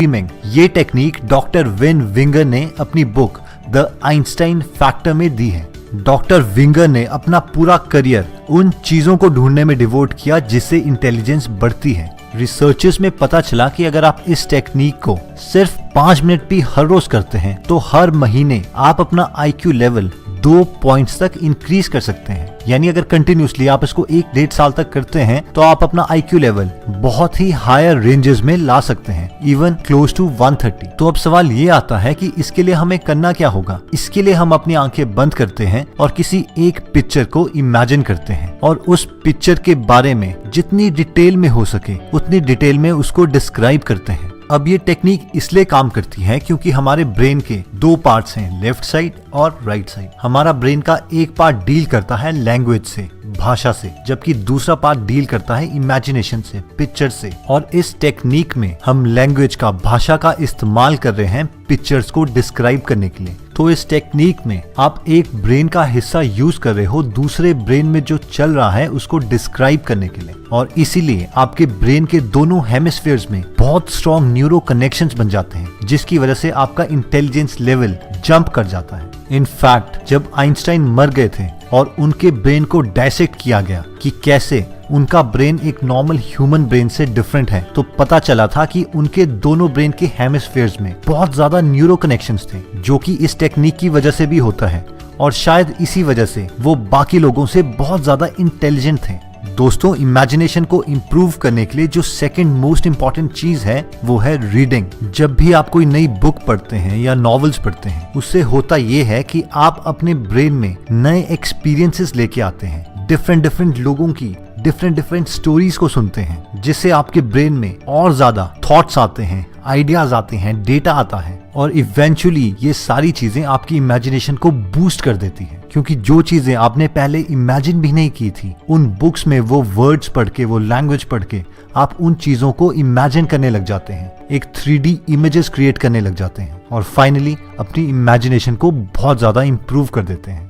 Dreaming. ये technique doctor when winger ने अपनी बुक द आइंस्टाइन फैक्टर में दी है। डॉक्टर विंगर ने अपना पूरा करियर उन चीजों को ढूंढने में डिवोट किया जिससे इंटेलिजेंस बढ़ती है। रिसर्चर्स में पता चला कि अगर आप इस टेक्निक को सिर्फ 5 मिनट भी हर रोज करते हैं तो हर महीने आप अपना IQ लेवल 2 पॉइंट्स तक इंक्रीज कर सकते हैं। यानी अगर कंटिन्यूसली आप इसको 1-1.5 साल तक करते हैं तो आप अपना IQ लेवल बहुत ही हायर रेंजेस में ला सकते हैं, इवन क्लोज टू 130। तो अब सवाल ये आता है कि इसके लिए हमें करना क्या होगा। इसके लिए हम अपनी आंखें बंद करते हैं और किसी एक पिक्चर को इमेजिन करते हैं और उस पिक्चर के बारे में जितनी डिटेल में हो सके उतनी डिटेल में उसको डिस्क्राइब करते हैं। अब ये टेक्निक इसलिए काम करती है क्योंकि हमारे ब्रेन के 2 पार्ट्स हैं, लेफ्ट साइड और राइट साइड। हमारा ब्रेन का एक पार्ट डील करता है लैंग्वेज से, भाषा से, जबकि दूसरा पार्ट डील करता है इमेजिनेशन से, पिक्चर से। और इस टेक्निक में हम लैंग्वेज का, भाषा का इस्तेमाल कर रहे हैं पिक्चर्स को डिस्क्राइब करने के लिए। तो इस टेक्निक में आप एक ब्रेन का हिस्सा यूज कर रहे हो दूसरे ब्रेन में जो चल रहा है उसको डिस्क्राइब करने के लिए, और इसीलिए आपके ब्रेन के दोनों हेमिस्फीयर्स में बहुत स्ट्रॉन्ग न्यूरो कनेक्शंस बन जाते हैं, जिसकी वजह से आपका इंटेलिजेंस लेवल जंप कर जाता है। इनफैक्ट जब आइंस्टाइन मर गए थे और उनके ब्रेन को डायसेक्ट किया गया कि कैसे उनका ब्रेन एक नॉर्मल ह्यूमन ब्रेन से डिफरेंट है, तो पता चला था कि उनके दोनों ब्रेन के हेमिस्फीयर्स में बहुत ज्यादा न्यूरो कनेक्शंस थे, जो कि इस टेक्निक की वजह से भी होता है और शायद इसी वजह से वो बाकी लोगों से बहुत ज्यादा इंटेलिजेंट थे। दोस्तों, इमेजिनेशन को इम्प्रूव करने के लिए जो सेकंड मोस्ट इम्पॉर्टेंट चीज है वो है रीडिंग। जब भी आप कोई नई बुक पढ़ते हैं या नॉवेल्स पढ़ते हैं, उससे होता ये है कि आप अपने ब्रेन में नए एक्सपीरियंसेस लेके आते हैं, डिफरेंट लोगों की डिफरेंट स्टोरीज को सुनते हैं, जिससे आपके ब्रेन में और ज्यादा थॉट्स आते हैं, आइडियाज आते हैं, डेटा आता है और इवेंचुअली ये सारी चीजें आपकी इमेजिनेशन को बूस्ट कर देती है। क्योंकि जो चीजें आपने पहले इमेजिन भी नहीं की थी, उन बुक्स में वो वर्ड्स पढ़ के, वो लैंग्वेज पढ़ के आप उन चीजों को इमेजिन करने लग जाते हैं, एक 3D इमेजेस क्रिएट करने लग जाते हैं और फाइनली अपनी इमेजिनेशन को बहुत ज्यादा इंप्रूव कर देते हैं।